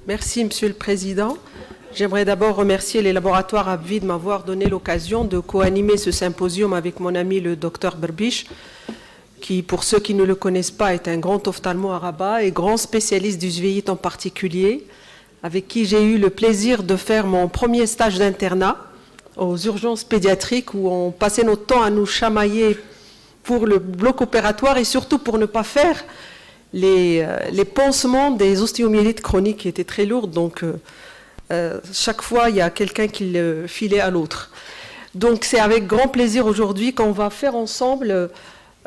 Merci, Monsieur le Président. J'aimerais d'abord remercier les laboratoires AbbVie de m'avoir donné l'occasion de co-animer ce symposium avec mon ami le Dr Berbiche, qui, pour ceux qui ne le connaissent pas, est un grand ophtalmo à Rabat et grand spécialiste du uveitis en particulier, avec qui j'ai eu le plaisir de faire mon premier stage d'internat aux urgences pédiatriques où on passait notre temps à nous chamailler pour le bloc opératoire et surtout pour ne pas faire les pansements des ostéomyélites chroniques qui étaient très lourdes. Donc, chaque fois, il y a quelqu'un qui le filait à l'autre. Donc, c'est avec grand plaisir aujourd'hui qu'on va faire ensemble,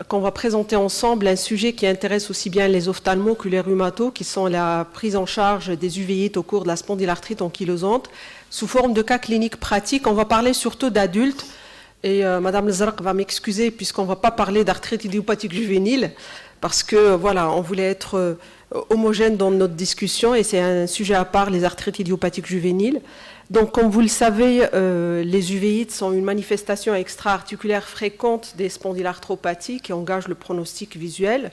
qu'on va présenter ensemble un sujet qui intéresse aussi bien les ophtalmos que les rhumatos, qui sont la prise en charge des uveites au cours de la spondylarthrite ankylosante, sous forme de cas cliniques pratiques. On va parler surtout d'adultes. Et Madame Lezrak va m'excuser puisqu'on ne va pas parler d'arthrite idiopathique juvénile parce que voilà, on voulait être homogène dans notre discussion et c'est un sujet à part, les arthrites idiopathiques juvéniles. Donc comme vous le savez, les uveites sont une manifestation extra-articulaire fréquente des spondylarthropathies qui engage le pronostic visuel.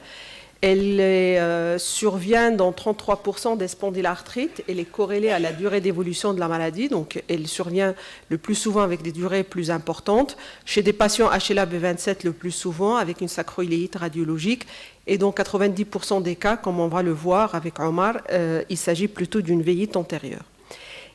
Elle survient dans 33% des spondylarthrites. Elle est corrélée à la durée d'évolution de la maladie. Donc, elle survient le plus souvent avec des durées plus importantes. Chez des patients HLA-B27 le plus souvent, avec une sacroïléite radiologique. Et dans 90% des cas, comme on va le voir avec Omar, il s'agit plutôt d'une uveites antérieure.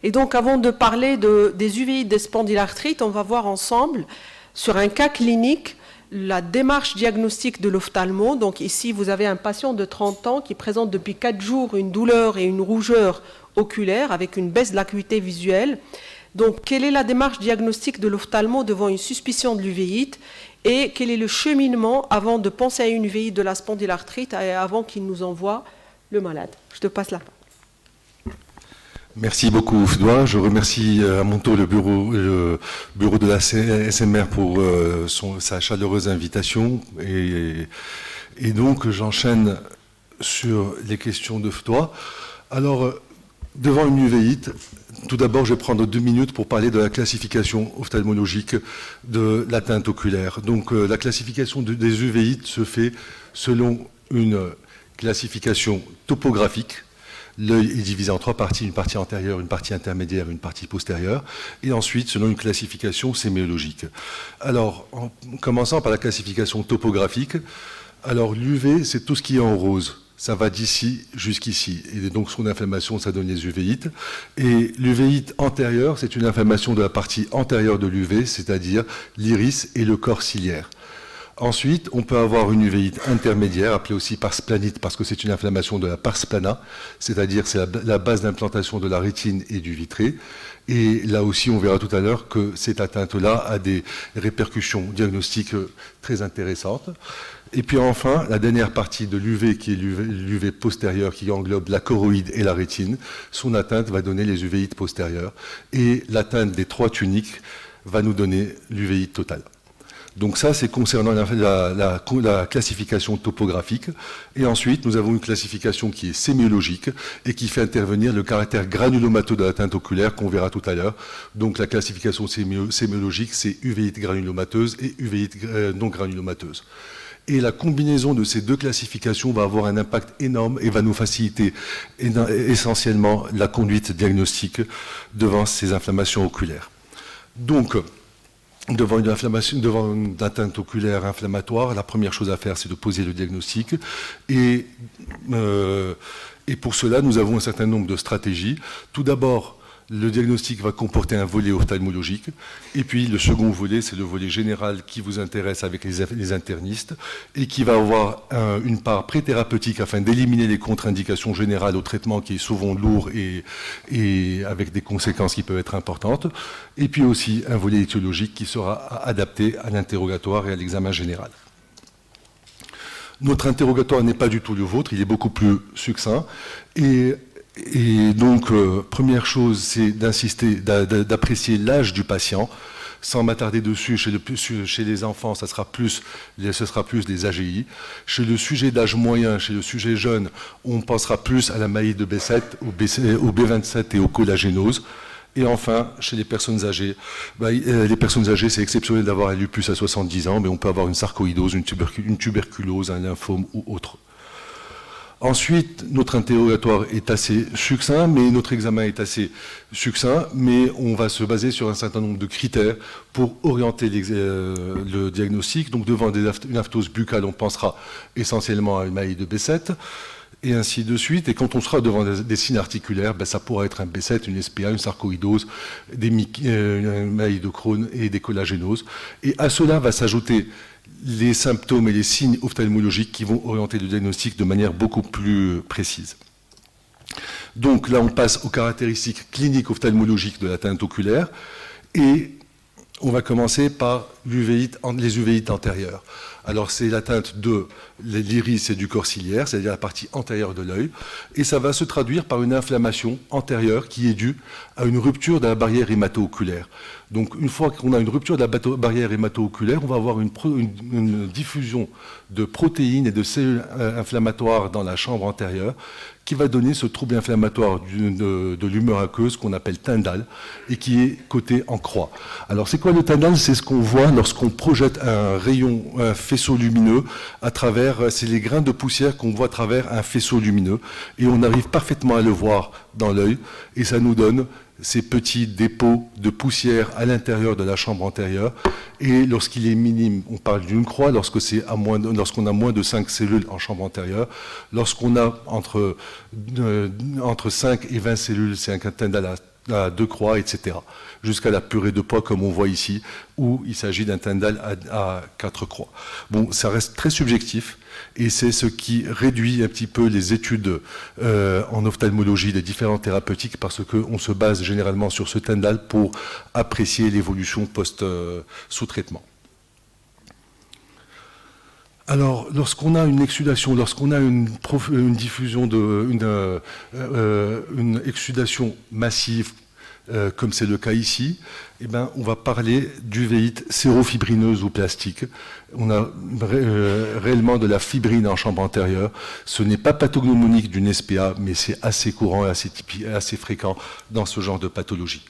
Et donc, avant de parler des uveites des spondylarthrites, on va voir ensemble, sur un cas clinique, la démarche diagnostique de l'ophtalmo. Donc ici, vous avez un patient de 30 ans qui présente depuis 4 jours une douleur et une rougeur oculaire avec une baisse de l'acuité visuelle. Donc, quelle est la démarche diagnostique de l'ophtalmo devant une suspicion de l'uvéite et quel est le cheminement avant de penser à une uvéite de la spondylarthrite et avant qu'il nous envoie le malade? Je te passe la parole. Merci beaucoup, Fdoua. Je remercie à mon tour le bureau de la SMR pour sa chaleureuse invitation. Et donc, j'enchaîne sur les questions de Fdoua. Alors, devant une uvéite, tout d'abord, je vais prendre 2 minutes pour parler de la classification ophtalmologique de l'atteinte oculaire. Donc, la classification des uvéites se fait selon une classification topographique. L'œil est divisé en 3 parties, une partie antérieure, une partie intermédiaire, une partie postérieure, et ensuite selon une classification sémiologique. Alors, en commençant par la classification topographique, alors l'UV, c'est tout ce qui est en rose. Ça va d'ici jusqu'ici. Et donc, son inflammation, ça donne les uvéites. Et l'uvéite antérieure, c'est une inflammation de la partie antérieure de l'UV, c'est-à-dire l'iris et le corps ciliaire. Ensuite, on peut avoir une uvéite intermédiaire, appelée aussi pars planite, parce que c'est une inflammation de la pars plana, c'est-à-dire c'est la base d'implantation de la rétine et du vitré. Et là aussi, on verra tout à l'heure que cette atteinte-là a des répercussions diagnostiques très intéressantes. Et puis enfin, la dernière partie de l'UV, qui est l'UV postérieur, qui englobe la choroïde et la rétine, son atteinte va donner les uvéites postérieures. Et l'atteinte des 3 tuniques va nous donner l'uvéite totale. Donc ça, c'est concernant la classification topographique. Et ensuite, nous avons une classification qui est sémiologique et qui fait intervenir le caractère granulomateux de l'atteinte oculaire qu'on verra tout à l'heure. Donc la classification sémiologique, c'est uvéite granulomateuse et uvéite non granulomateuse. Et la combinaison de ces 2 classifications va avoir un impact énorme et va nous faciliter essentiellement la conduite diagnostique devant ces inflammations oculaires. Donc, devant une atteinte oculaire inflammatoire, la première chose à faire, c'est de poser le diagnostic. Et pour cela, nous avons un certain nombre de stratégies. Tout d'abord, le diagnostic va comporter un volet ophtalmologique. Et puis, le second volet, c'est le volet général qui vous intéresse avec les internistes et qui va avoir une part préthérapeutique afin d'éliminer les contre-indications générales au traitement qui est souvent lourd et avec des conséquences qui peuvent être importantes. Et puis aussi un volet étiologique qui sera adapté à l'interrogatoire et à l'examen général. Notre interrogatoire n'est pas du tout le vôtre, il est beaucoup plus succinct. Et donc, première chose, c'est d'insister, d'apprécier l'âge du patient. Sans m'attarder dessus, chez les enfants, ce sera plus des AGI. Chez le sujet d'âge moyen, chez le sujet jeune, on pensera plus à la maïe de B7, au B27 et au collagénose. Et enfin, chez les personnes âgées, c'est exceptionnel d'avoir un lupus à 70 ans, mais on peut avoir une sarcoïdose, une tuberculose, un lymphome ou autre. Ensuite, notre interrogatoire est assez succinct, mais notre examen est assez succinct, mais on va se baser sur un certain nombre de critères pour orienter le diagnostic. Donc devant une aphthose buccale, on pensera essentiellement à une maladie de B7, et ainsi de suite. Et quand on sera devant des signes articulaires, ça pourra être un B7, une SPA, une sarcoïdose, une maladie de Crohn et des collagénoses. Et à cela va s'ajouter les symptômes et les signes ophtalmologiques qui vont orienter le diagnostic de manière beaucoup plus précise. Donc là, on passe aux caractéristiques cliniques ophtalmologiques de l'atteinte oculaire et on va commencer par les uvéites antérieures. Alors c'est l'atteinte de l'iris et du corps ciliaire, c'est-à-dire la partie antérieure de l'œil, et ça va se traduire par une inflammation antérieure qui est due à une rupture de la barrière hémato-oculaire. Donc une fois qu'on a une rupture de la barrière hémato-oculaire, on va avoir une diffusion de protéines et de cellules inflammatoires dans la chambre antérieure qui va donner ce trouble inflammatoire de l'humeur aqueuse qu'on appelle Tyndall et qui est coté en croix. Alors c'est quoi le Tyndall? C'est ce qu'on voit lorsqu'on projette un rayon, un faisceau lumineux à travers, c'est les grains de poussière qu'on voit à travers un faisceau lumineux et on arrive parfaitement à le voir dans l'œil et ça nous donne ces petits dépôts de poussière à l'intérieur de la chambre antérieure. Et lorsqu'il est minime, on parle d'une croix, lorsqu'on a moins de 5 cellules en chambre antérieure. Lorsqu'on a entre 5 et 20 cellules, c'est un Tyndall à 2 croix, etc. Jusqu'à la purée de pois, comme on voit ici, où il s'agit d'un Tyndall à 4 croix. Bon, ça reste très subjectif. Et c'est ce qui réduit un petit peu les études en ophtalmologie des différentes thérapeutiques parce qu'on se base généralement sur ce Tyndall pour apprécier l'évolution sous-traitement. Alors, lorsqu'on a une exsudation, lorsqu'on a une diffusion, une exsudation massive, comme c'est le cas ici, eh ben, on va parler d'uvéite sérofibrineuse ou plastique. On a réellement de la fibrine en chambre antérieure. Ce n'est pas pathognomonique d'une SPA, mais c'est assez courant et assez fréquent dans ce genre de pathologie.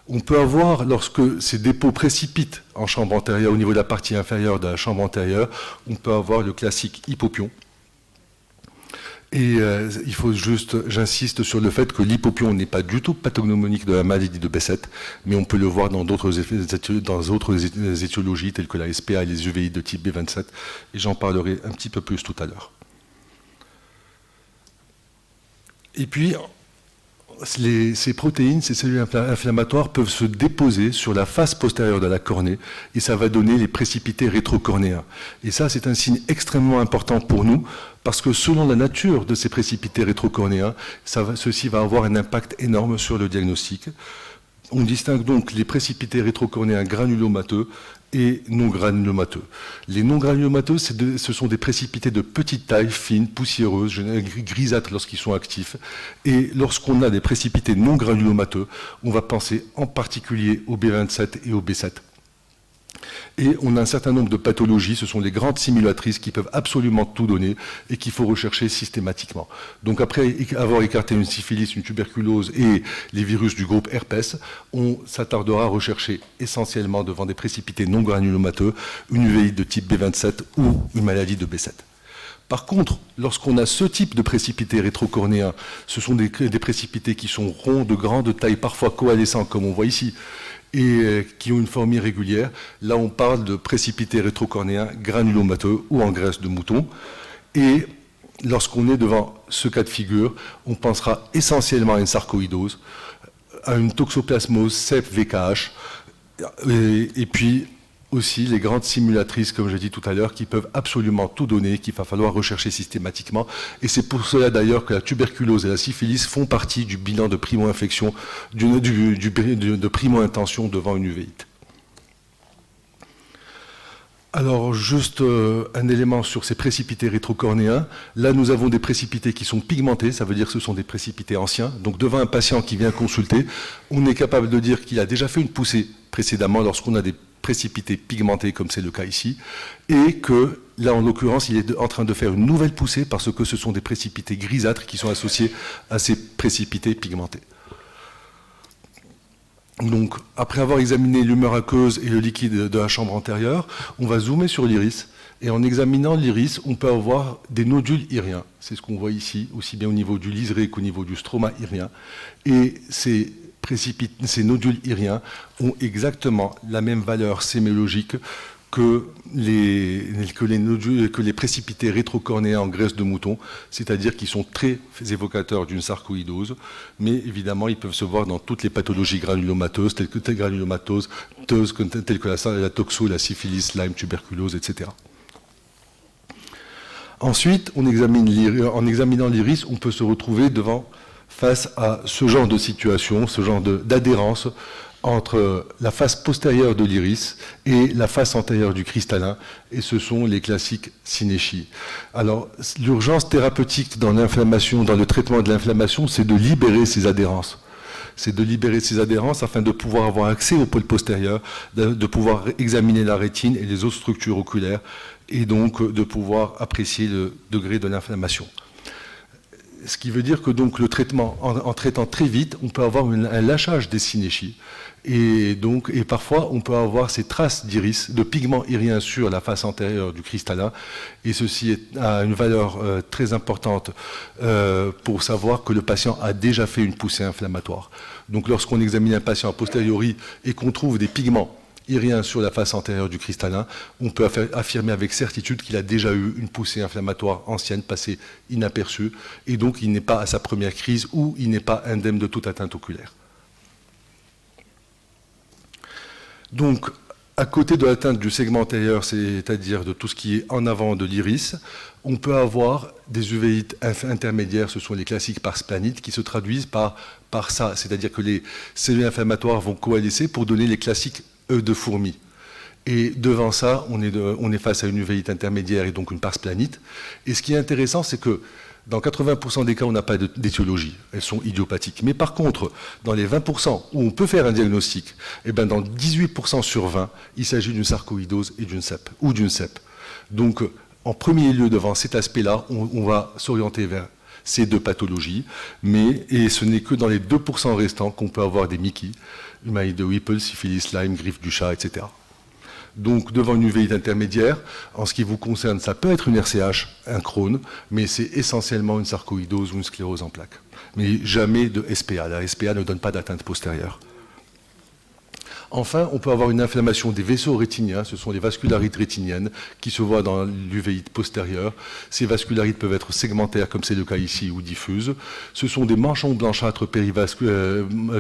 On peut avoir, lorsque ces dépôts précipitent en chambre antérieure, au niveau de la partie inférieure de la chambre antérieure, on peut avoir le classique hypopion. Et il faut juste, j'insiste sur le fait que l'hypopion n'est pas du tout pathognomonique de la maladie de B7, mais on peut le voir dans d'autres étiologies telles que la SPA et les uvéites de type B27, et j'en parlerai un petit peu plus tout à l'heure. Et puis, ces protéines, ces cellules inflammatoires peuvent se déposer sur la face postérieure de la cornée et ça va donner les précipités rétrocornéens. Et ça, c'est un signe extrêmement important pour nous parce que selon la nature de ces précipités rétrocornéens, ceci va avoir un impact énorme sur le diagnostic. On distingue donc les précipités rétrocornéens granulomateux et non granulomateux. Les non granulomateux, ce sont des précipités de petite taille, fines, poussiéreuses, grisâtres lorsqu'ils sont actifs. Et lorsqu'on a des précipités non granulomateux, on va penser en particulier au B27 et au B7. Et on a un certain nombre de pathologies, ce sont les grandes simulatrices qui peuvent absolument tout donner et qu'il faut rechercher systématiquement. Donc après avoir écarté une syphilis, une tuberculose et les virus du groupe herpès, on s'attardera à rechercher essentiellement devant des précipités non granulomateux, une uvéite de type B27 ou une maladie de B7. Par contre, lorsqu'on a ce type de précipités rétrocornéens, ce sont des précipités qui sont ronds, de grande taille, parfois coalescents, comme on voit ici, et qui ont une forme irrégulière. Là, on parle de précipités rétrocornéens granulomateux ou en graisse de mouton. Et lorsqu'on est devant ce cas de figure, on pensera essentiellement à une sarcoïdose, à une toxoplasmose CEP-VKH, et puis aussi les grandes simulatrices, comme j'ai dit tout à l'heure, qui peuvent absolument tout donner, qu'il va falloir rechercher systématiquement. Et c'est pour cela d'ailleurs que la tuberculose et la syphilis font partie du bilan de primo-infection, de primo-intention devant une uvéite. Alors, juste un élément sur ces précipités rétrocornéens. Là, nous avons des précipités qui sont pigmentés, ça veut dire que ce sont des précipités anciens. Donc, devant un patient qui vient consulter, on est capable de dire qu'il a déjà fait une poussée précédemment lorsqu'on a des précipités pigmentés, comme c'est le cas ici, et que, là, en l'occurrence, il est en train de faire une nouvelle poussée parce que ce sont des précipités grisâtres qui sont associés à ces précipités pigmentés. Donc, après avoir examiné l'humeur aqueuse et le liquide de la chambre antérieure, on va zoomer sur l'iris Et en examinant l'iris, on peut avoir des nodules iriens. C'est ce qu'on voit ici, aussi bien au niveau du liseré qu'au niveau du stroma irien. Et ces nodules iriens ont exactement la même valeur sémiologique que les précipités rétrocornéens en graisse de mouton, c'est-à-dire qu'ils sont très évocateurs d'une sarcoïdose, mais évidemment ils peuvent se voir dans toutes les pathologies granulomateuses, telles que la toxo, la syphilis, Lyme, tuberculose, etc. Ensuite, en examinant l'iris, on peut se retrouver face à ce genre de situation, ce genre d'adhérence entre la face postérieure de l'iris et la face antérieure du cristallin, et ce sont les classiques synéchies. Alors, l'urgence thérapeutique dans le traitement de l'inflammation, c'est de libérer ces adhérences. C'est de libérer ces adhérences afin de pouvoir avoir accès au pôle postérieur, de pouvoir examiner la rétine et les autres structures oculaires, et donc de pouvoir apprécier le degré de l'inflammation. Ce qui veut dire que donc le traitement, en traitant très vite, on peut avoir un lâchage des synéchies. Et parfois, on peut avoir ces traces d'iris, de pigments iriens sur la face antérieure du cristallin. Et ceci a une valeur très importante pour savoir que le patient a déjà fait une poussée inflammatoire. Donc lorsqu'on examine un patient a posteriori et qu'on trouve des pigments iriens sur la face antérieure du cristallin, on peut affirmer avec certitude qu'il a déjà eu une poussée inflammatoire ancienne, passée inaperçue, et donc il n'est pas à sa première crise ou il n'est pas indemne de toute atteinte oculaire. Donc, à côté de l'atteinte du segment antérieur, c'est-à-dire de tout ce qui est en avant de l'iris, on peut avoir des uvéites intermédiaires, ce sont les classiques parsplanites, qui se traduisent par ça, c'est-à-dire que les cellules inflammatoires vont coalescer pour donner les classiques œufs de fourmi. Et devant ça, on est face à une uvéite intermédiaire et donc une parsplanite. Et ce qui est intéressant, c'est que dans 80% des cas, on n'a pas d'étiologie. Elles sont idiopathiques. Mais par contre, dans les 20% où on peut faire un diagnostic, dans 18% sur 20, il s'agit d'une sarcoïdose et d'une CEP, ou d'une CEP. Donc, en premier lieu, devant cet aspect-là, on va s'orienter vers ces deux pathologies, et ce n'est que dans les 2% restants qu'on peut avoir des Mickey, humaïde de Whipple, syphilis, Lyme, griffe du chat, etc. Donc, devant une uvéite intermédiaire, en ce qui vous concerne, ça peut être une RCH, un Crohn, mais c'est essentiellement une sarcoïdose ou une sclérose en plaques. Mais jamais de SPA. La SPA ne donne pas d'atteinte postérieure. Enfin, on peut avoir une inflammation des vaisseaux rétiniens, ce sont les vascularites rétiniennes qui se voient dans l'uvéite postérieure. Ces vascularites peuvent être segmentaires, comme c'est le cas ici, ou diffuses. Ce sont des manchons blanchâtres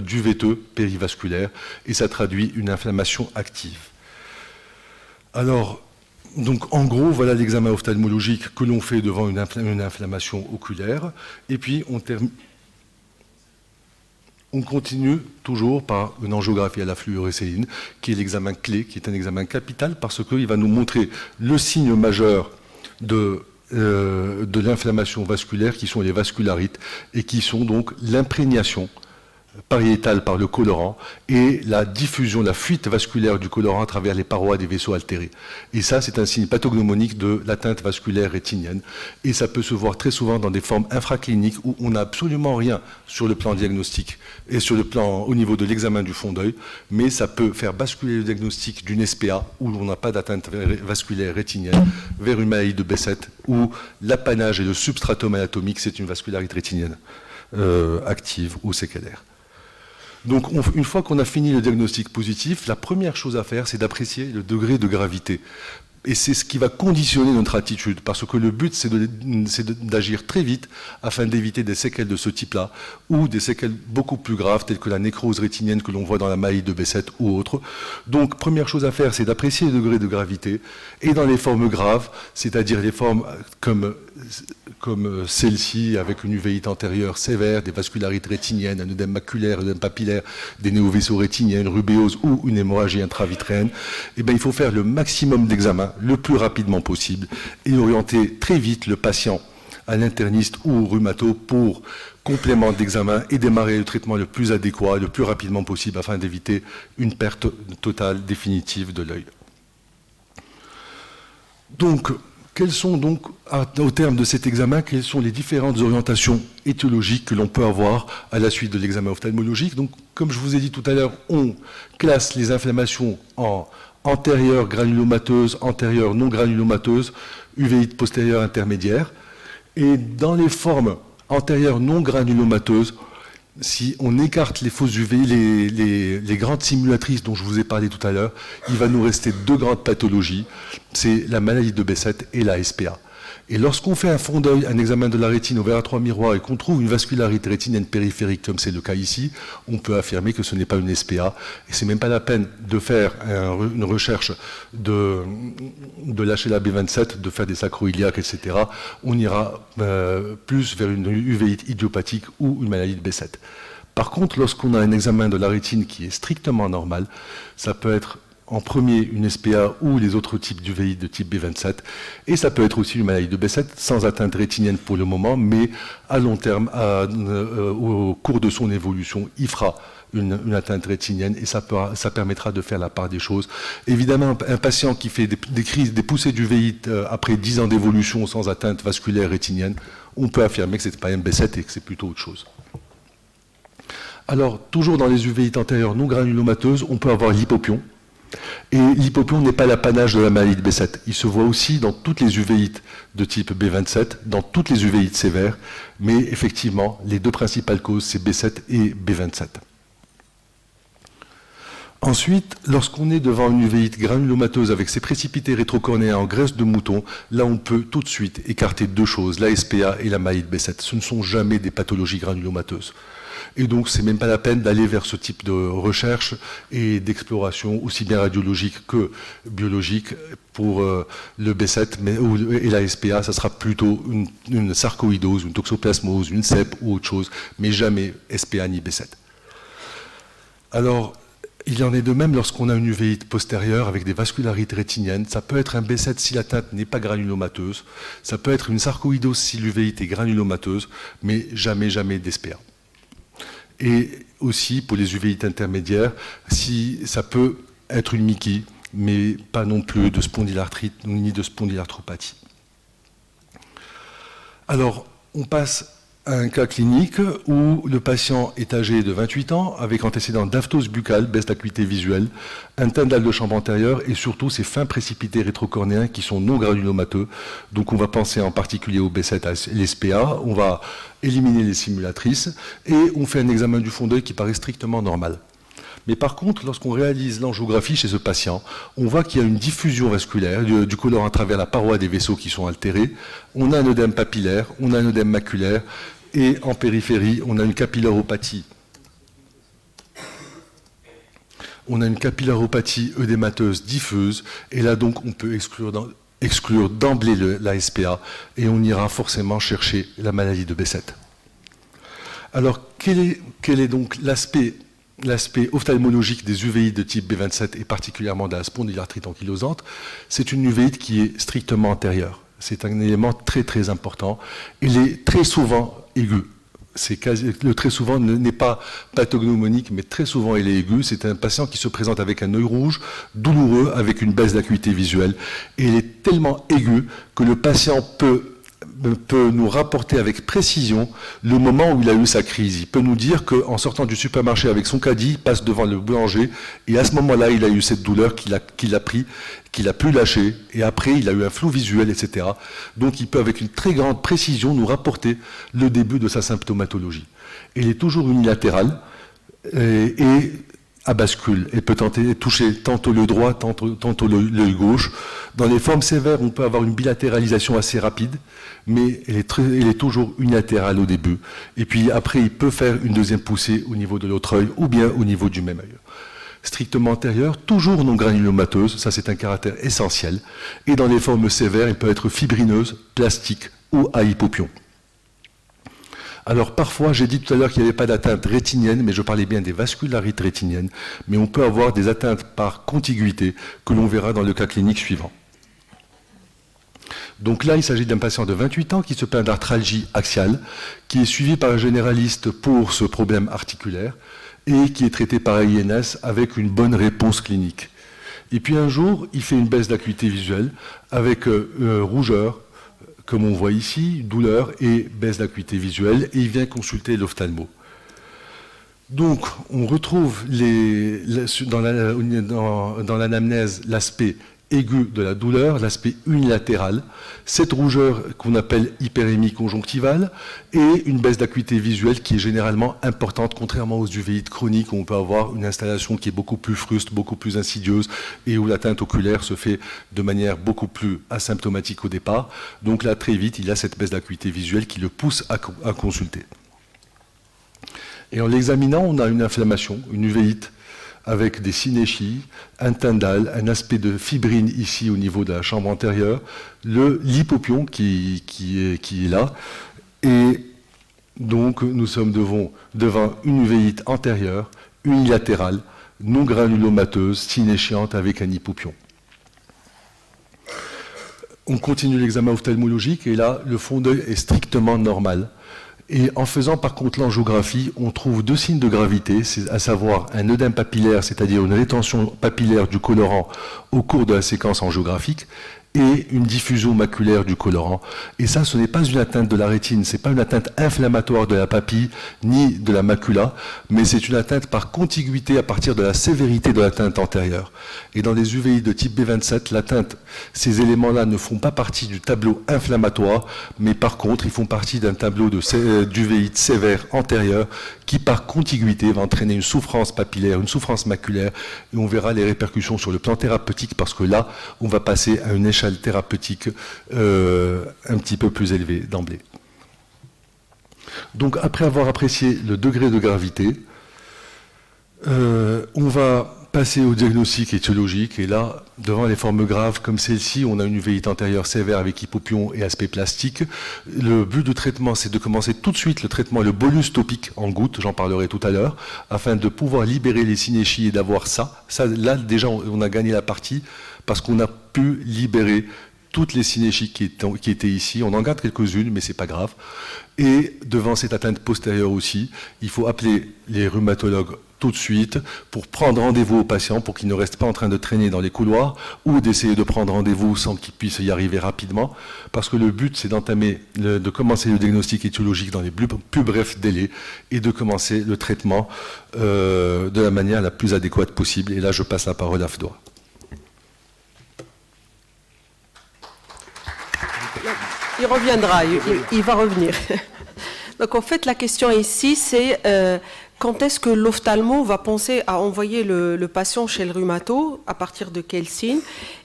duveteux périvasculaires, et ça traduit une inflammation active. Alors, donc en gros, voilà l'examen ophtalmologique que l'on fait devant une inflammation oculaire. Et puis, on continue toujours par une angiographie à la fluorescéine, qui est l'examen clé, qui est un examen capital, parce qu'il va nous montrer le signe majeur de l'inflammation vasculaire, qui sont les vascularites, et qui sont donc l'imprégnation pariétale par le colorant et la diffusion, la fuite vasculaire du colorant à travers les parois des vaisseaux altérés. Et ça, c'est un signe pathognomonique de l'atteinte vasculaire rétinienne. Et ça peut se voir très souvent dans des formes infracliniques où on n'a absolument rien sur le plan diagnostique et sur le plan au niveau de l'examen du fond d'œil, mais ça peut faire basculer le diagnostic d'une SPA où on n'a pas d'atteinte vasculaire rétinienne vers une maladie de Bessette où l'apanage et le substratum anatomique, c'est une vascularite rétinienne active ou séquelaire. Donc, une fois qu'on a fini le diagnostic positif, la première chose à faire, c'est d'apprécier le degré de gravité. Et c'est ce qui va conditionner notre attitude, parce que le but, c'est d'agir très vite afin d'éviter des séquelles de ce type-là, ou des séquelles beaucoup plus graves, telles que la nécrose rétinienne que l'on voit dans la maladie de Bessette ou autre. Donc, première chose à faire, c'est d'apprécier le degré de gravité. Et dans les formes graves, c'est-à-dire les formes comme celle-ci, avec une uvéite antérieure sévère, des vascularites rétiniennes, un œdème maculaire, un œdème papillaire, des néovaisseaux rétiniens, une rubéose ou une hémorragie intravitréenne, il faut faire le maximum d'examens le plus rapidement possible et orienter très vite le patient à l'interniste ou au rhumato pour complément d'examen et démarrer le traitement le plus adéquat, le plus rapidement possible afin d'éviter une perte totale, définitive de l'œil. Donc, quelles sont donc, au terme de cet examen, quelles sont les différentes orientations étiologiques que l'on peut avoir à la suite de l'examen ophtalmologique? Donc, comme je vous ai dit tout à l'heure, on classe les inflammations en antérieure granulomateuse, antérieure non granulomateuse, uvéite postérieure intermédiaire. Et dans les formes antérieures non granulomateuses, si on écarte les fausses UV, les grandes simulatrices dont je vous ai parlé tout à l'heure, il va nous rester deux grandes pathologies, c'est la maladie de Bessette et la SPA. Et lorsqu'on fait un fond d'œil, un examen de la rétine au verre à 3 miroirs et qu'on trouve une vascularité rétinienne périphérique, comme c'est le cas ici, on peut affirmer que ce n'est pas une SPA. Et c'est même pas la peine de faire une recherche de lâcher la B27, de faire des sacro-iliaques, etc. On ira plus vers une uvéite idiopathique ou une maladie de Bessette. Par contre, lorsqu'on a un examen de la rétine qui est strictement normal, ça peut être en premier une SPA ou les autres types d'uvéites de type B27, et ça peut être aussi une maladie de Bessette sans atteinte rétinienne pour le moment, mais à long terme, au cours de son évolution, il fera une atteinte rétinienne et ça permettra de faire la part des choses. Évidemment, un patient qui fait des crises, des poussées d'uvéites après 10 ans d'évolution sans atteinte vasculaire rétinienne, on peut affirmer que ce n'est pas un B7 et que c'est plutôt autre chose. Alors, toujours dans les uvéites antérieures non granulomateuses, on peut avoir l'hypopion. Et l'hypopion n'est pas l'apanage de la maladie de Bessette. Il se voit aussi dans toutes les uvéites de type B27, dans toutes les uvéites sévères, mais effectivement, les deux principales causes, c'est B7 et B27. Ensuite, lorsqu'on est devant une uvéite granulomateuse avec ses précipités rétrocornéens en graisse de mouton, là on peut tout de suite écarter deux choses, la SPA et la maladie de Bessette. Ce ne sont jamais des pathologies granulomateuses. Et donc, ce n'est même pas la peine d'aller vers ce type de recherche et d'exploration, aussi bien radiologique que biologique, pour le B7 et la SPA. Ça sera plutôt une sarcoïdose, une toxoplasmose, une CEP ou autre chose, mais jamais SPA ni B7. Alors, il en est de même lorsqu'on a une uvéite postérieure avec des vascularites rétiniennes. Ça peut être un B7 si l'atteinte n'est pas granulomateuse. Ça peut être une sarcoïdose si l'uvéite est granulomateuse, mais jamais d'SPA. Et aussi, pour les uvéites intermédiaires, si ça peut être une Mickey, mais pas non plus de spondylarthrite ni de spondylarthropathie. Alors, on passe à un cas clinique où le patient est âgé de 28 ans, avec antécédent d'aphthose buccale, baisse d'acuité visuelle, un teint dalle de chambre antérieure et surtout ces fins précipités rétrocornéens qui sont non granulomateux. Donc on va penser en particulier au B7 à l'SPA, on va éliminer les simulatrices et on fait un examen du fond d'œil qui paraît strictement normal. Mais par contre, lorsqu'on réalise l'angiographie chez ce patient, on voit qu'il y a une diffusion vasculaire du collant à travers la paroi des vaisseaux qui sont altérés. On a un œdème papillaire, on a un œdème maculaire, et en périphérie, on a une capillopathie. On a une capillopathie œdémateuse diffuse, et là donc on peut exclure d'emblée la SPA, et on ira forcément chercher la maladie de Bessette. Alors, quel est donc l'aspect ophtalmologique des uvéites de type B27 et particulièrement de la spondylarthrite ankylosante? C'est une uvéite qui est strictement antérieure. C'est un élément très très important. Il est très souvent aigu. Le très souvent n'est pas pathognomonique, mais très souvent il est aigu. C'est un patient qui se présente avec un œil rouge, douloureux, avec une baisse d'acuité visuelle. Et il est tellement aigu que le patient peut nous rapporter avec précision le moment où il a eu sa crise. Il peut nous dire qu'en sortant du supermarché avec son caddie, il passe devant le boulanger et à ce moment-là, il a eu cette douleur qu'il a pris, qu'il a pu lâcher et après, il a eu un flou visuel, etc. Donc, il peut avec une très grande précision nous rapporter le début de sa symptomatologie. Et il est toujours unilatéral et à bascule et peut toucher tantôt le droit, tantôt l'œil gauche. Dans les formes sévères, on peut avoir une bilatéralisation assez rapide, mais elle est toujours unilatérale au début. Et puis après, il peut faire une deuxième poussée au niveau de l'autre œil ou bien au niveau du même œil. Strictement antérieure, toujours non granulomateuse, ça c'est un caractère essentiel. Et dans les formes sévères, il peut être fibrineuse, plastique ou à hypopion. Alors parfois, j'ai dit tout à l'heure qu'il n'y avait pas d'atteinte rétinienne, mais je parlais bien des vascularites rétiniennes, mais on peut avoir des atteintes par contiguïté que l'on verra dans le cas clinique suivant. Donc là, il s'agit d'un patient de 28 ans qui se plaint d'arthralgie axiale, qui est suivi par un généraliste pour ce problème articulaire et qui est traité par INS avec une bonne réponse clinique. Et puis un jour, il fait une baisse d'acuité visuelle avec rougeur, comme on voit ici, douleur et baisse d'acuité visuelle, et il vient consulter l'ophtalmo. Donc, on retrouve dans l'anamnèse l'aspect aigu de la douleur, l'aspect unilatéral, cette rougeur qu'on appelle hyperémie conjonctivale et une baisse d'acuité visuelle qui est généralement importante, contrairement aux uvéites chroniques où on peut avoir une installation qui est beaucoup plus fruste, beaucoup plus insidieuse et où l'atteinte oculaire se fait de manière beaucoup plus asymptomatique au départ. Donc là, très vite, il y a cette baisse d'acuité visuelle qui le pousse à consulter. Et en l'examinant, on a une inflammation, une uvéite, avec des synéchies, un tyndale, un aspect de fibrine ici au niveau de la chambre antérieure, l'hypopion qui est là, et donc nous sommes devant une uvéite antérieure, unilatérale, non granulomateuse, synéchiante avec un hypopion. On continue l'examen ophtalmologique et là, le fond d'œil est strictement normal. Et en faisant par contre l'angiographie, on trouve 2 signes de gravité, à savoir un œdème papillaire, c'est-à-dire une rétention papillaire du colorant au cours de la séquence angiographique, et une diffusion maculaire du colorant. Et ça, ce n'est pas une atteinte de la rétine, ce n'est pas une atteinte inflammatoire de la papille, ni de la macula, mais c'est une atteinte par contiguïté à partir de la sévérité de l'atteinte antérieure. Et dans les uvéites de type B27, ces éléments-là ne font pas partie du tableau inflammatoire, mais par contre, ils font partie d'un tableau d'uvéites sévères antérieures qui, par contiguïté, va entraîner une souffrance papillaire, une souffrance maculaire, et on verra les répercussions sur le plan thérapeutique, parce que là, on va passer à une échelle thérapeutique un petit peu plus élevée d'emblée. Donc, après avoir apprécié le degré de gravité, on va passer au diagnostic étiologique, et là, devant les formes graves comme celle-ci, on a une uvéite antérieure sévère avec hypopion et aspect plastique. Le but du traitement, c'est de commencer tout de suite le traitement, le bolus topique en gouttes, j'en parlerai tout à l'heure, afin de pouvoir libérer les synéchies et d'avoir ça. Là, déjà, on a gagné la partie, parce qu'on a pu libérer toutes les synéchies qui étaient ici. On en garde quelques-unes, mais c'est pas grave. Et devant cette atteinte postérieure aussi, il faut appeler les rhumatologues tout de suite pour prendre rendez-vous aux patients, pour qu'ils ne restent pas en train de traîner dans les couloirs ou d'essayer de prendre rendez-vous sans qu'ils puissent y arriver rapidement, parce que le but, c'est de commencer le diagnostic étiologique dans les plus brefs délais et de commencer le traitement de la manière la plus adéquate possible. Et là, je passe la parole à Fdoa. Il reviendra, il va revenir. Donc en fait, la question ici, c'est quand est-ce que l'ophtalmo va penser à envoyer le patient chez le rhumato, à partir de quel signe?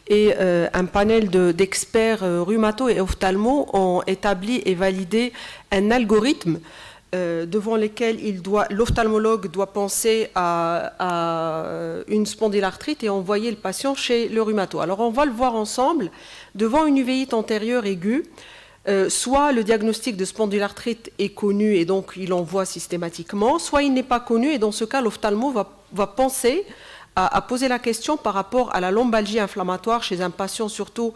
Et un panel d'experts rhumato et ophtalmo ont établi et validé un algorithme devant lesquels l'ophtalmologue doit penser à une spondylarthrite et envoyer le patient chez le rhumato. Alors on va le voir ensemble. Devant une uvéite antérieure aiguë, soit le diagnostic de spondylarthrite est connu et donc il envoie systématiquement, soit il n'est pas connu et dans ce cas l'ophtalmo va penser à poser la question par rapport à la lombalgie inflammatoire chez un patient surtout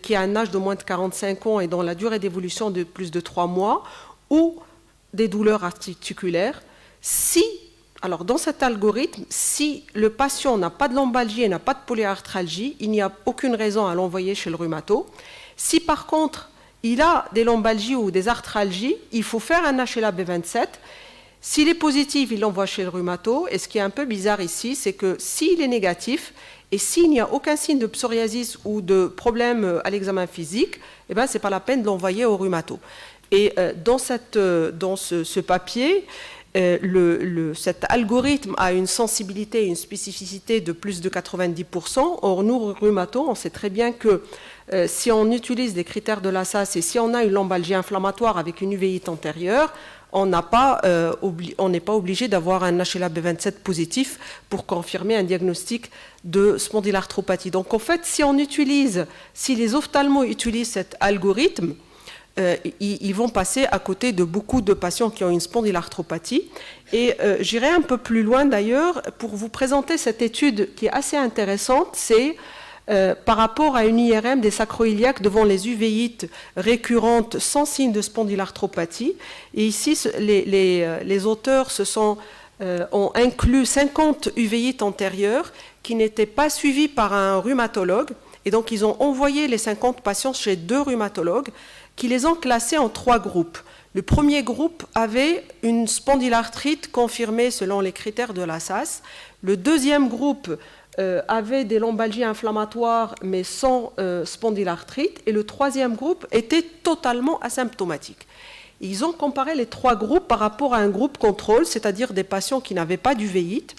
qui a un âge de moins de 45 ans et dont la durée d'évolution de plus de 3 mois, ou des douleurs articulaires. Alors dans cet algorithme, si le patient n'a pas de lombalgie et n'a pas de polyarthralgie, il n'y a aucune raison à l'envoyer chez le rhumato. Si par contre il a des lombalgies ou des arthralgies, il faut faire un HLA B27. S'il est positif, il l'envoie chez le rhumato. Et ce qui est un peu bizarre ici, c'est que s'il est négatif et s'il n'y a aucun signe de psoriasis ou de problème à l'examen physique, eh ben, ce n'est pas la peine de l'envoyer au rhumato. Et dans ce papier, cet algorithme a une sensibilité et une spécificité de plus de 90%. Or, nous, rhumato, on sait très bien que si on utilise des critères de l'ASAS et si on a une lombalgie inflammatoire avec une uvéite antérieure, on n'est pas obligé d'avoir un HLA B27 positif pour confirmer un diagnostic de spondylarthropathie. Donc en fait, si les ophtalmos utilisent cet algorithme, ils vont passer à côté de beaucoup de patients qui ont une spondylarthropathie. Et j'irai un peu plus loin d'ailleurs pour vous présenter cette étude qui est assez intéressante. C'est par rapport à une IRM des sacroiliaques devant les uvéites récurrentes sans signe de spondylarthropathie. Et ici, les auteurs ont inclus 50 uvéites antérieures qui n'étaient pas suivies par un rhumatologue. Et donc, ils ont envoyé les 50 patients chez 2 rhumatologues qui les ont classés en 3 groupes. Le premier groupe avait une spondylarthrite confirmée selon les critères de la SAS. Le deuxième groupe avait des lombalgies inflammatoires mais sans spondylarthrite. Et le troisième groupe était totalement asymptomatique. Ils ont comparé les trois groupes par rapport à un groupe contrôle, c'est-à-dire des patients qui n'avaient pas d'uvéite.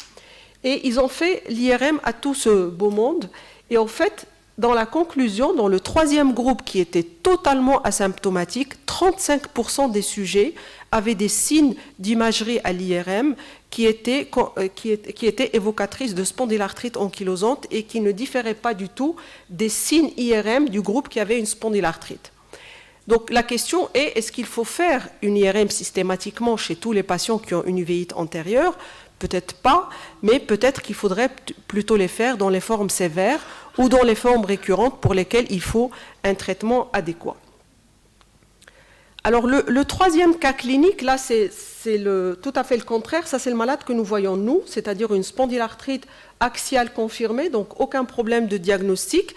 Et ils ont fait l'IRM à tout ce beau monde. Et en fait, dans la conclusion, dans le troisième groupe qui était totalement asymptomatique, 35% des sujets avaient des signes d'imagerie à l'IRM qui étaient évocatrices de spondylarthrite ankylosante et qui ne différaient pas du tout des signes IRM du groupe qui avait une spondylarthrite. Donc la question est, est-ce qu'il faut faire une IRM systématiquement chez tous les patients qui ont une uvéite antérieure? Peut-être pas, mais peut-être qu'il faudrait plutôt les faire dans les formes sévères ou dans les formes récurrentes pour lesquelles il faut un traitement adéquat. Alors le troisième cas clinique, là c'est tout à fait le contraire, ça c'est le malade que nous voyons nous, c'est-à-dire une spondylarthrite axiale confirmée, donc aucun problème de diagnostic,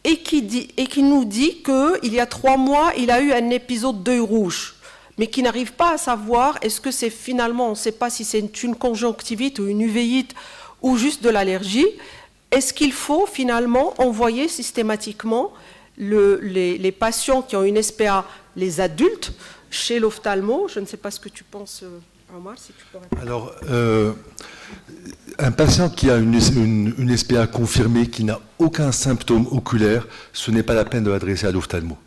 et qui nous dit qu'il y a 3 mois, il a eu un épisode d'œil rouge, mais qui n'arrive pas à savoir est-ce que c'est finalement, on ne sait pas si c'est une conjonctivite ou une uvéite ou juste de l'allergie. Est-ce qu'il faut finalement envoyer systématiquement les patients qui ont une SPA, les adultes, chez l'ophtalmo? Je ne sais pas ce que tu penses, Omar, si tu peux répondre. Alors, un patient qui a une SPA confirmée, qui n'a aucun symptôme oculaire, ce n'est pas la peine de l'adresser à l'ophtalmo.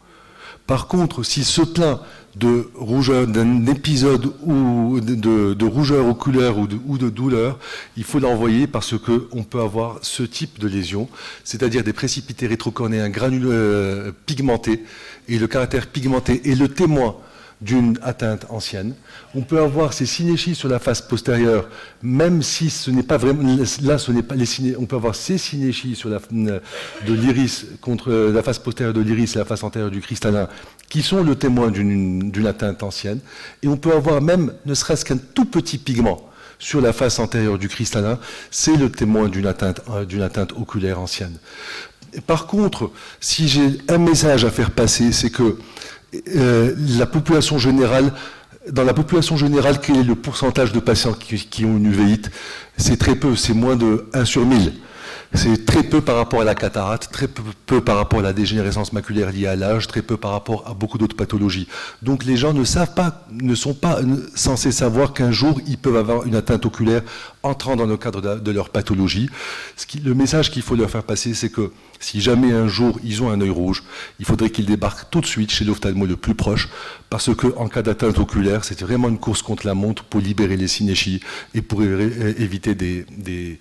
Par contre, s'il se plaint de rougeur, d'un épisode ou de rougeur oculaire ou de douleur, il faut l'envoyer parce qu'on peut avoir ce type de lésion, c'est-à-dire des précipités rétrocornéens granuleux pigmentés, et le caractère pigmenté est le témoin d'une atteinte ancienne. On peut avoir ces synéchies sur la face postérieure, même si ce n'est pas vraiment, là ce n'est pas les synéchies, on peut avoir ces synéchies sur de l'iris, contre la face postérieure de l'iris et la face antérieure du cristallin, qui sont le témoin d'une atteinte ancienne. Et on peut avoir même, ne serait-ce qu'un tout petit pigment sur la face antérieure du cristallin, c'est le témoin d'une atteinte oculaire ancienne. Par contre, si j'ai un message à faire passer, c'est que la population générale, dans la population générale, quel est le pourcentage de patients qui ont une uvéite? C'est très peu, c'est moins de 1 sur 1000. C'est très peu par rapport à la cataracte, très peu par rapport à la dégénérescence maculaire liée à l'âge, très peu par rapport à beaucoup d'autres pathologies. Donc les gens ne sont pas censés savoir qu'un jour ils peuvent avoir une atteinte oculaire entrant dans le cadre de leur pathologie. Le message qu'il faut leur faire passer, c'est que si jamais un jour ils ont un œil rouge, il faudrait qu'ils débarquent tout de suite chez l'ophtalmo le plus proche, parce qu'en cas d'atteinte oculaire, c'est vraiment une course contre la montre pour libérer les synéchies et pour éviter des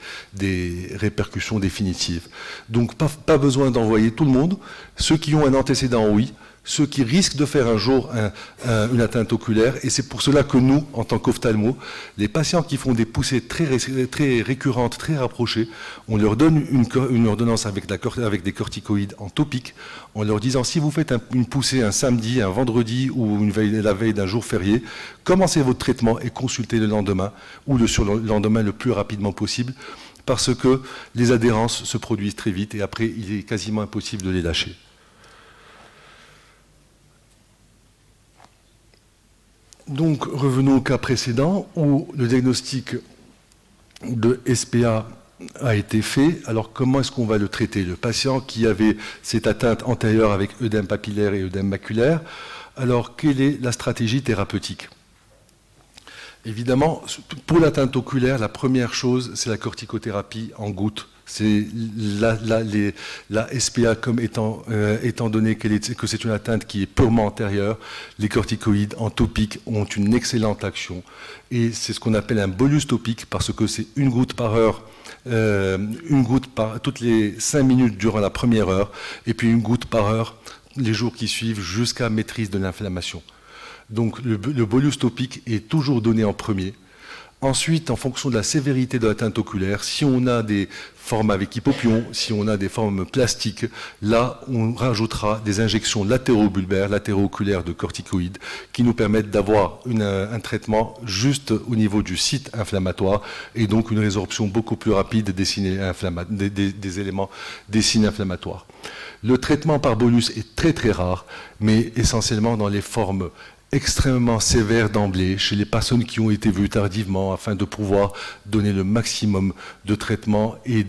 répercussions définitives. Donc pas besoin d'envoyer tout le monde. Ceux qui ont un antécédent, oui. Ceux qui risquent de faire un jour une atteinte oculaire, et c'est pour cela que nous, en tant qu'ophtalmo, les patients qui font des poussées très récurrentes, très rapprochées, on leur donne une ordonnance avec des corticoïdes en topique, en leur disant si vous faites une poussée un samedi, un vendredi ou la veille d'un jour férié, commencez votre traitement et consultez le lendemain ou le surlendemain le plus rapidement possible, parce que les adhérences se produisent très vite et après il est quasiment impossible de les lâcher. Donc, revenons au cas précédent où le diagnostic de SPA a été fait. Alors, comment est-ce qu'on va le traiter? Le patient qui avait cette atteinte antérieure avec œdème papillaire et œdème maculaire, alors quelle est la stratégie thérapeutique? Évidemment, pour l'atteinte oculaire, la première chose, c'est la corticothérapie en gouttes. C'est la SPA comme étant donné que c'est une atteinte qui est purement antérieure, les corticoïdes en topique ont une excellente action. Et c'est ce qu'on appelle un bolus topique parce que c'est une goutte par heure, toutes les 5 minutes durant la première heure, et puis une goutte par heure les jours qui suivent jusqu'à maîtrise de l'inflammation. Donc le bolus topique est toujours donné en premier. Ensuite, en fonction de la sévérité de l'atteinte oculaire, si on a des formes avec hypopion, si on a des formes plastiques, là, on rajoutera des injections latérobulbaires, latéro-oculaires de corticoïdes, qui nous permettent d'avoir un traitement juste au niveau du site inflammatoire et donc une résorption beaucoup plus rapide des éléments des signes inflammatoires. Le traitement par bolus est très très rare, mais essentiellement dans les formes extrêmement sévère d'emblée chez les personnes qui ont été vues tardivement afin de pouvoir donner le maximum de traitement et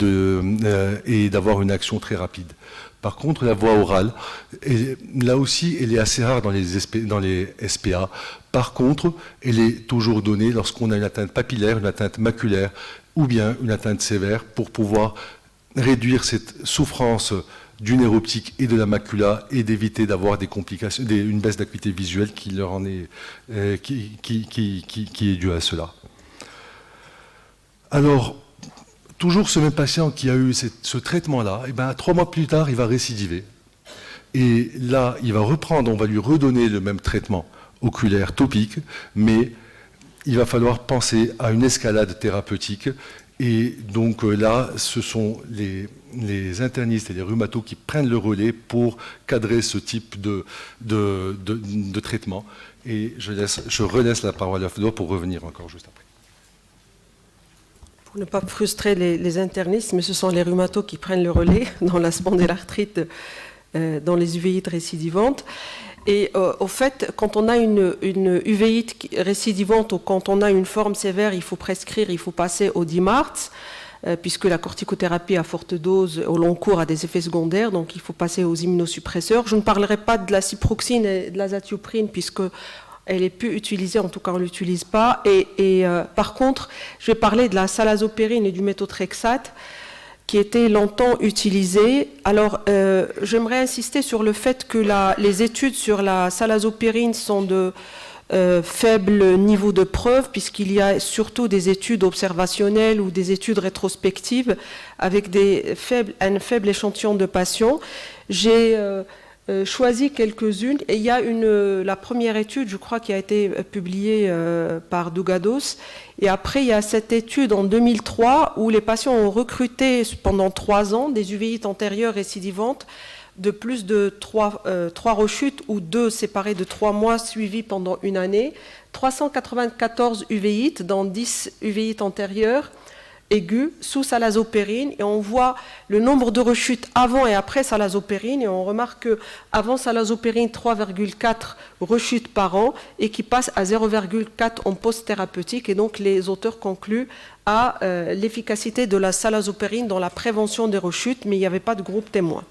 d'avoir une action très rapide. Par contre, la voie orale, là aussi, elle est assez rare dans les SPA. Par contre, elle est toujours donnée lorsqu'on a une atteinte papillaire, une atteinte maculaire ou bien une atteinte sévère pour pouvoir réduire cette souffrance du nerf optique et de la macula et d'éviter d'avoir des complications, une baisse d'acuité visuelle qui leur en est, qui est due à cela. Alors, toujours ce même patient qui a eu ce traitement-là, et ben, 3 mois plus tard, il va récidiver. Et là, il va reprendre, on va lui redonner le même traitement oculaire topique, mais il va falloir penser à une escalade thérapeutique. Et donc là, ce sont les internistes et les rhumatos qui prennent le relais pour cadrer ce type de traitement. Et je relaisse la parole à Fedor pour revenir encore juste après. Pour ne pas frustrer les internistes, mais ce sont les rhumatos qui prennent le relais dans la spondylarthrite, dans les uvéites récidivantes. Et au fait, quand on a une uvéite récidivante ou quand on a une forme sévère, il faut prescrire, il faut passer au DIMARTS, puisque la corticothérapie à forte dose au long cours a des effets secondaires, donc il faut passer aux immunosuppresseurs. Je ne parlerai pas de la ciproxine et de l'azatioprine, puisqu'elle est peu utilisée, en tout cas on ne l'utilise pas. Par contre, je vais parler de la salazopérine et du méthotrexate, qui était longtemps utilisé. Alors, j'aimerais insister sur le fait que les études sur la salazopérine sont de faible niveau de preuve, puisqu'il y a surtout des études observationnelles ou des études rétrospectives avec un faible échantillon de patients. J'ai choisi quelques-unes, et il y a la première étude, je crois, qui a été publiée par Dougados, et après il y a cette étude en 2003 où les patients ont recruté pendant 3 ans des uvéites antérieures récidivantes de plus de 3 rechutes ou 2 séparées de 3 mois suivis pendant une année, 394 uvéites dans 10 uvéites antérieures aiguës sous salazopérine, et on voit le nombre de rechutes avant et après salazopérine, et on remarque qu'avant salazopérine, 3,4 rechutes par an, et qui passe à 0,4 en post-thérapeutique, et donc les auteurs concluent à l'efficacité de la salazopérine dans la prévention des rechutes, mais il n'y avait pas de groupe témoin.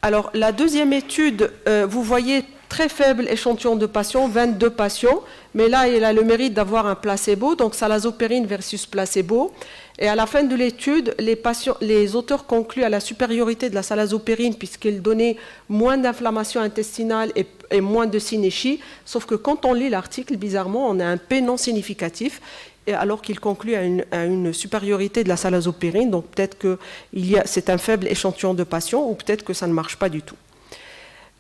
Alors, la deuxième étude, vous voyez, très faible échantillon de patients, 22 patients, mais là, il a le mérite d'avoir un placebo, donc salazopérine versus placebo. Et à la fin de l'étude, les auteurs concluent à la supériorité de la salazopérine, puisqu'elle donnait moins d'inflammation intestinale et moins de synéchie, sauf que quand on lit l'article, bizarrement, on a un P non significatif, alors qu'il conclut à une supériorité de la salazopérine. Donc peut-être que c'est un faible échantillon de patients, ou peut-être que ça ne marche pas du tout.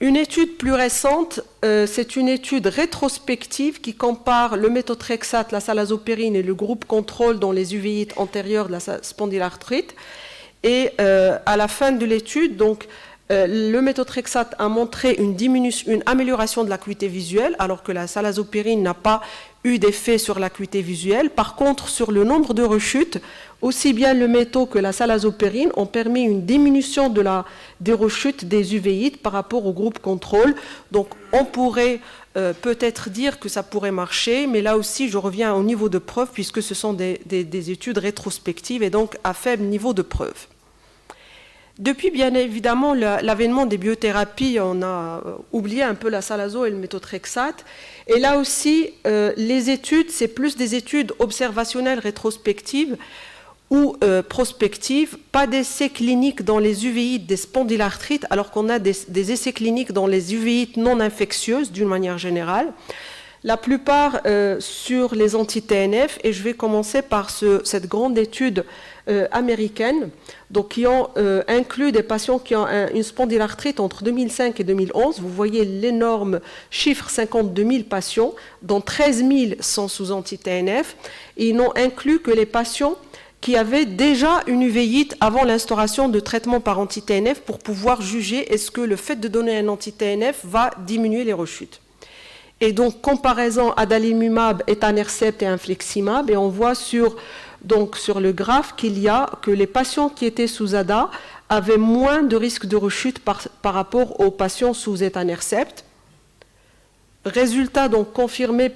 Une étude plus récente, c'est une étude rétrospective qui compare le méthotrexate, la salazopérine et le groupe contrôle dans les uvéites antérieures de la spondylarthrite. Et à la fin de l'étude, donc, le méthotrexate a montré une amélioration de l'acuité visuelle, alors que la salazopérine n'a pas eu d'effet sur l'acuité visuelle. Par contre, sur le nombre de rechutes, aussi bien le métho que la salazopérine ont permis une diminution des rechutes des uvéites par rapport au groupe contrôle. Donc, on pourrait peut-être dire que ça pourrait marcher, mais là aussi, je reviens au niveau de preuve, puisque ce sont des études rétrospectives et donc à faible niveau de preuve. Depuis, bien évidemment, l'avènement des biothérapies, on a oublié un peu la salazo et le méthotrexate. Et là aussi, les études, c'est plus des études observationnelles rétrospectives ou prospectives, pas d'essais cliniques dans les uvéites des spondylarthrites, alors qu'on a des essais cliniques dans les uvéites non infectieuses d'une manière générale. La plupart sur les anti-TNF, et je vais commencer par cette grande étude américaine, donc qui ont inclus des patients qui ont une spondylarthrite entre 2005 et 2011. Vous voyez l'énorme chiffre, 52 000 patients, dont 13 000 sont sous anti-TNF. Et ils n'ont inclus que les patients qui avaient déjà une uvéite avant l'instauration de traitement par anti-TNF pour pouvoir juger est-ce que le fait de donner un anti-TNF va diminuer les rechutes. Et donc, comparaison adalimumab, etanercept et infliximab, et on voit sur le graphe que les patients qui étaient sous ADA avaient moins de risque de rechute par rapport aux patients sous etanercept. Résultat donc confirmé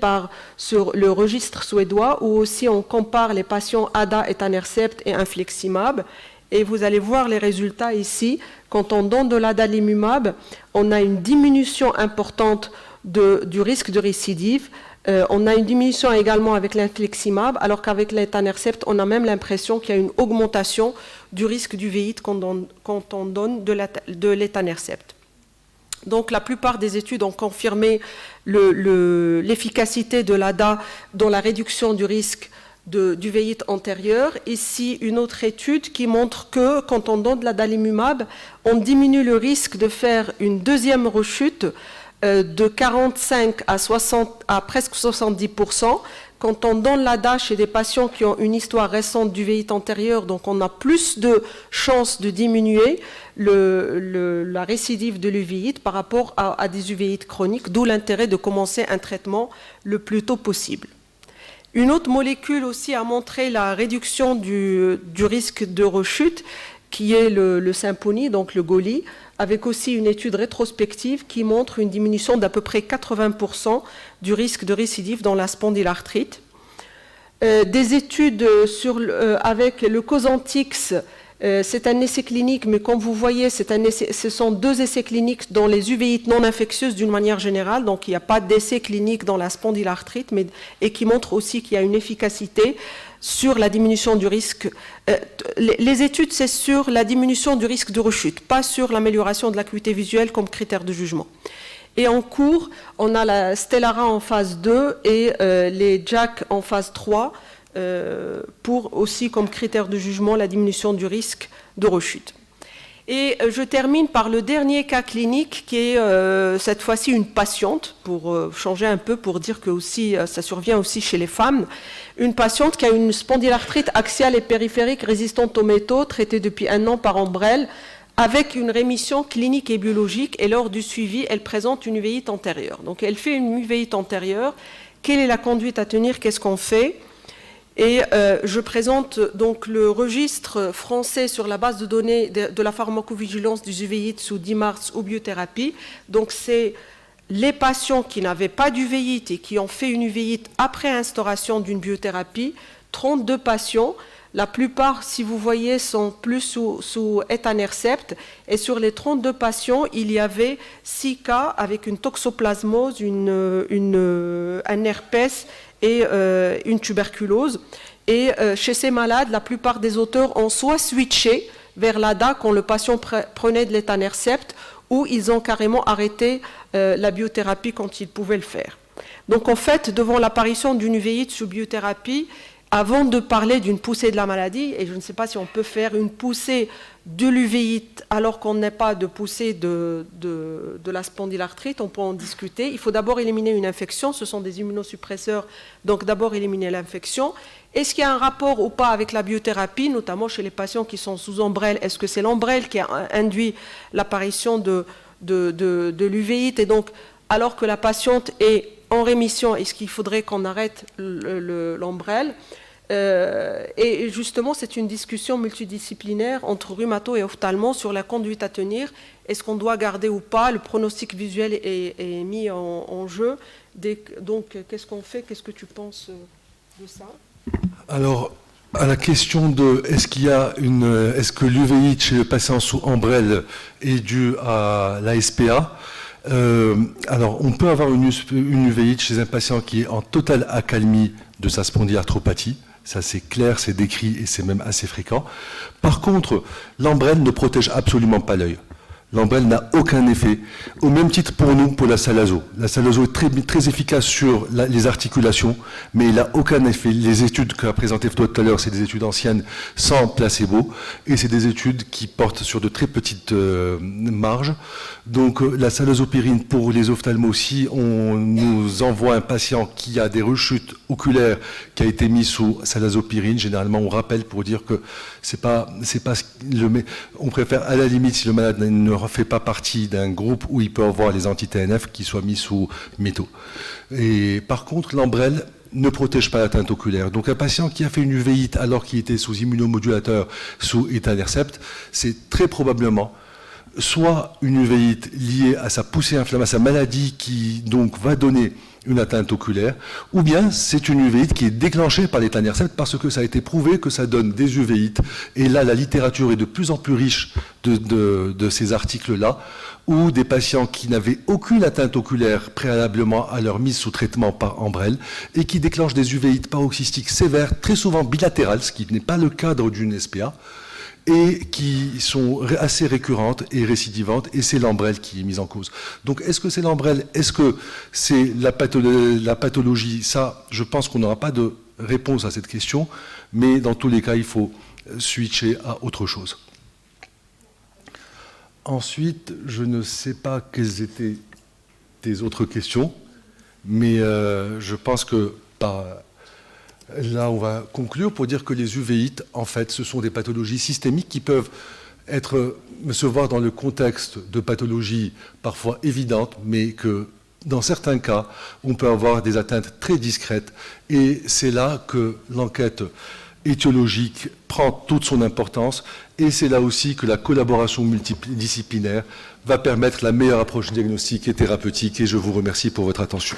sur le registre suédois, où aussi on compare les patients ADA, etanercept et infliximab. Et vous allez voir les résultats ici. Quand on donne de l'adalimumab, on a une diminution importante du risque de récidive. On a une diminution également avec l'infliximab, alors qu'avec l'etanercept, on a même l'impression qu'il y a une augmentation du risque d'uvéite quand on donne de l'etanercept. Donc la plupart des études ont confirmé l'efficacité de l'ADA dans la réduction du risque d'uvéite antérieure. Ici, une autre étude qui montre que quand on donne de l'adalimumab, on diminue le risque de faire une deuxième rechute de 45 à presque 70%. Quand on donne l'ADA chez des patients qui ont une histoire récente d'uvéite antérieure, donc on a plus de chances de diminuer la récidive de l'uvéite par rapport à des uvéites chroniques, d'où l'intérêt de commencer un traitement le plus tôt possible. Une autre molécule aussi a montré la réduction du risque de rechute, qui est le Simponi, donc le Goli, avec aussi une étude rétrospective qui montre une diminution d'à peu près 80% du risque de récidive dans la spondylarthrite. Des études avec le Cosentyx, c'est un essai clinique, mais comme vous voyez, ce sont 2 essais cliniques dans les uvéites non infectieuses d'une manière générale, donc il n'y a pas d'essai clinique dans la spondylarthrite, et qui montre aussi qu'il y a une efficacité sur la diminution du risque. Les études, c'est sur la diminution du risque de rechute, pas sur l'amélioration de l'acuité visuelle comme critère de jugement. Et en cours, on a la Stellara en phase 2 et les JAK en phase 3 pour aussi comme critère de jugement la diminution du risque de rechute. Et je termine par le dernier cas clinique qui est cette fois-ci une patiente, pour changer un peu, pour dire que aussi, ça survient aussi chez les femmes. Une patiente qui a une spondylarthrite axiale et périphérique résistante aux métaux, traitée depuis 1 an par Ombrelle, avec une rémission clinique et biologique, et lors du suivi, elle présente une uvéite antérieure. Donc elle fait une uvéite antérieure. Quelle est la conduite à tenir? Qu'est-ce qu'on fait? Et je présente donc le registre français sur la base de données de la pharmacovigilance des uvéites sous 10 mars ou biothérapie. Donc c'est les patients qui n'avaient pas d'uvéite et qui ont fait une uvéite après instauration d'une biothérapie, 32 patients. La plupart, si vous voyez, sont plus sous etanercept. Et sur les 32 patients, il y avait 6 cas avec une toxoplasmose, un herpès et une tuberculose. Et chez ces malades, la plupart des auteurs ont soit switché vers l'ADA quand le patient prenait de l'etanercept, ou ils ont carrément arrêté la biothérapie quand ils pouvaient le faire. Donc en fait, devant l'apparition d'une uvéite sous biothérapie, avant de parler d'une poussée de la maladie, et je ne sais pas si on peut faire une poussée de l'uvéite alors qu'on n'est pas de poussée de la spondylarthrite, on peut en discuter. Il faut d'abord éliminer une infection, ce sont des immunosuppresseurs, donc d'abord éliminer l'infection. Est-ce qu'il y a un rapport ou pas avec la biothérapie, notamment chez les patients qui sont sous ombrelle? Est-ce que c'est l'ombrelle qui a induit l'apparition de l'uvéite? Et donc, alors que la patiente est en rémission, est-ce qu'il faudrait qu'on arrête l'ombrelle? Et justement, c'est une discussion multidisciplinaire entre rhumato et ophtalmo sur la conduite à tenir. Est-ce qu'on doit garder ou pas? Le pronostic visuel est mis en jeu. Donc, qu'est-ce qu'on fait? Qu'est-ce que tu penses de ça? Alors, à la question de est-ce que l'uvéite chez le patient sous ombrelle est due à l'ASPA? Alors, on peut avoir une uvéite chez un patient qui est en totale accalmie de sa spondylarthropathie. Ça, c'est clair, c'est décrit et c'est même assez fréquent. Par contre, l'ombrelle ne protège absolument pas l'œil. L'ombrelle n'a aucun effet. Au même titre pour nous, pour la Salazo. La Salazo est très, très efficace sur les articulations, mais il n'a aucun effet. Les études qu'a présentées tout à l'heure, c'est des études anciennes sans placebo, et c'est des études qui portent sur de très petites marges. Donc la salazopyrine, pour les ophtalmos, si on nous envoie un patient qui a des rechutes oculaires, qui a été mis sous salazopyrine, généralement on rappelle pour dire que on préfère à la limite, si le malade ne fait pas partie d'un groupe où il peut avoir les anti-TNF qui soient mis sous métaux. Et par contre, l'ombrelle ne protège pas l'atteinte oculaire. Donc un patient qui a fait une uvéite alors qu'il était sous immunomodulateur, sous etanercept, c'est très probablement soit une uvéite liée à sa poussée inflammatoire, à sa maladie qui donc va donner une atteinte oculaire, ou bien c'est une uvéite qui est déclenchée par l'étanercept parce que ça a été prouvé que ça donne des uvéites. Et là, la littérature est de plus en plus riche de ces articles-là, où des patients qui n'avaient aucune atteinte oculaire préalablement à leur mise sous traitement par Enbrel et qui déclenchent des uvéites paroxystiques sévères, très souvent bilatérales, ce qui n'est pas le cadre d'une SPA, et qui sont assez récurrentes et récidivantes, et c'est l'Enbrel qui est mise en cause. Donc, est-ce que c'est l'Enbrel? Est-ce que c'est la pathologie? Ça, je pense qu'on n'aura pas de réponse à cette question, mais dans tous les cas, il faut switcher à autre chose. Ensuite, je ne sais pas quelles étaient tes autres questions, mais je pense que là, on va conclure pour dire que les uvéites, en fait, ce sont des pathologies systémiques qui peuvent se voir dans le contexte de pathologies parfois évidentes, mais que dans certains cas, on peut avoir des atteintes très discrètes. Et c'est là que l'enquête étiologique prend toute son importance. Et c'est là aussi que la collaboration multidisciplinaire va permettre la meilleure approche diagnostique et thérapeutique. Et je vous remercie pour votre attention.